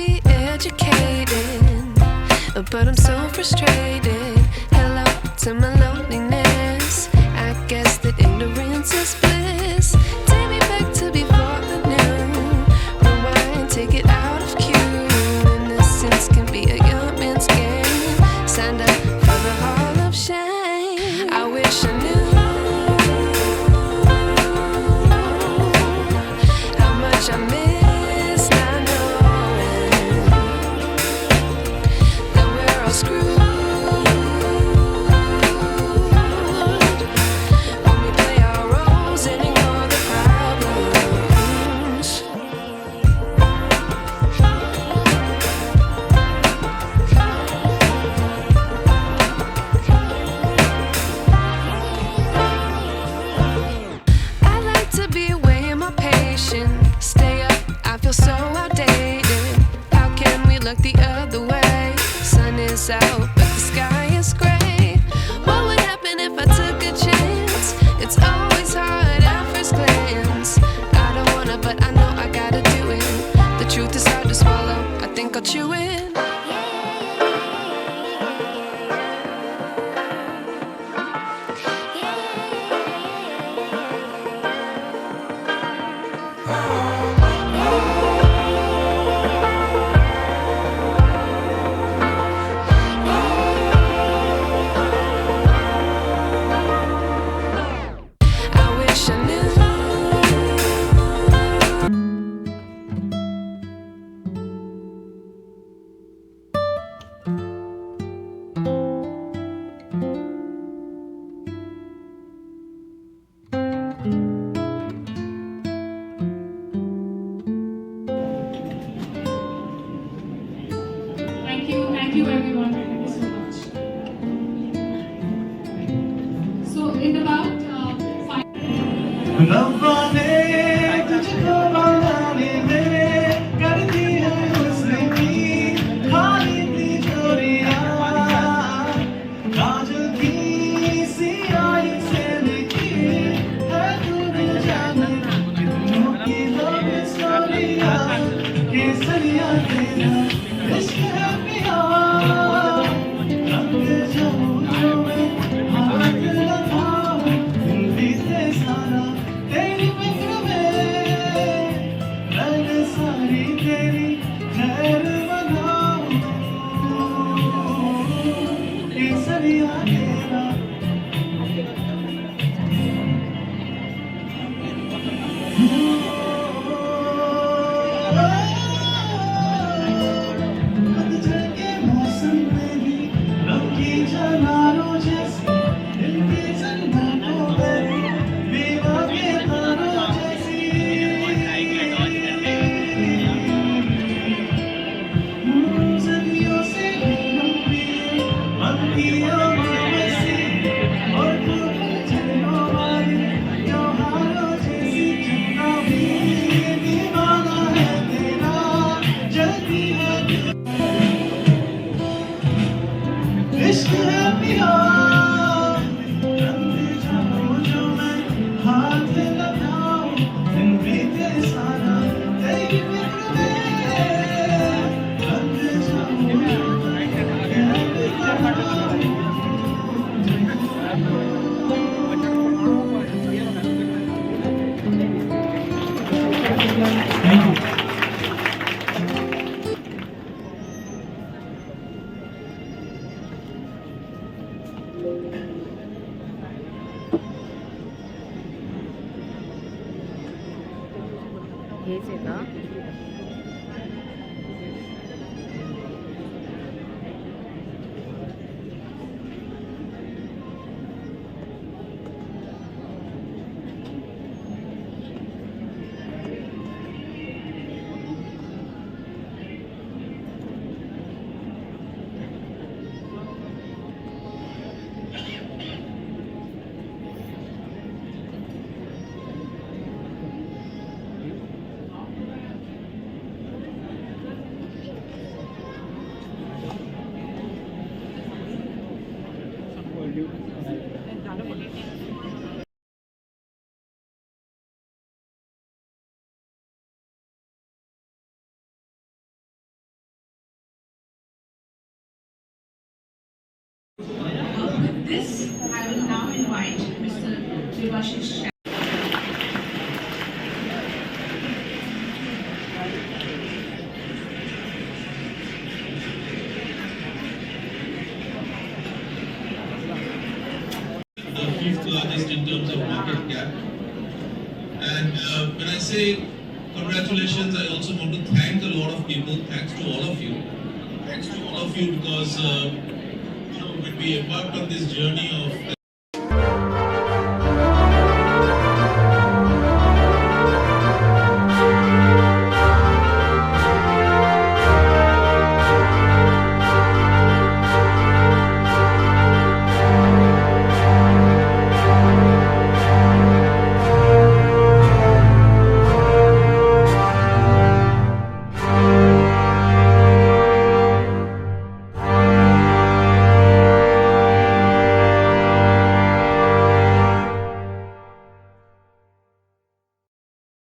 be educated, but I'm so frustrated. Hello to my loneliness. I guess that ignorance is bliss. Take me back to before I knew. Rewind, take it out of cue. Innocence can be a young man's game. Signed up for the hall of shame. I wish I knew how much I miss not knowing that we're all screwed when we play our roles and ignore the problems. I like to be away in my patience. Stay up, I feel so outdated. How can we look the other way? Sun is out, but the sky is gray. What would happen if I took a chance? It's always hard at first glance. I don't wanna, but I know I gotta do it. The truth is hard to swallow, I think I'll chew it. I wish I knew. Thank you everyone. Thank you so much. So in about 5 रब्बा ने तुझको बनाने में कर दी है उसकी खाली तिजोरियां काजल की सियाही से लिखी है तूने जाने झुकी लब स्टोरियां केसरिया तेरा इश्क है पिया रंग जाऊं मैं हाथ लगाऊं दिल बीते सारा तेरी फिक्र में रंग सारी तेरी खैर बनाऊं केसरिया तेरा पतझड़ के मौसम में भी रंगी जनारों जैसी दिल की जन्नतों में भी बेवा के तारों जैसी सदियों से भी लंबी पंक्तियों में से और फूल झरनों वाली त्योहारों जैसी चंदा भी दीवाना है तेरा जलती है इश्क है पिया रंग जाऊं जो मैं हाथ लगाऊं दिन बीते सारा तेरी फिक्र में रंग जाऊं जो मैं खैर लगाऊं Thank you. हेच आहे का? With this, I will now invite Mr. Devashish. The fifth largest in terms of market cap. And when I say congratulations, I also want to thank a lot of people. Thanks to all of you. Thanks to all of you because when we embarked on this journey of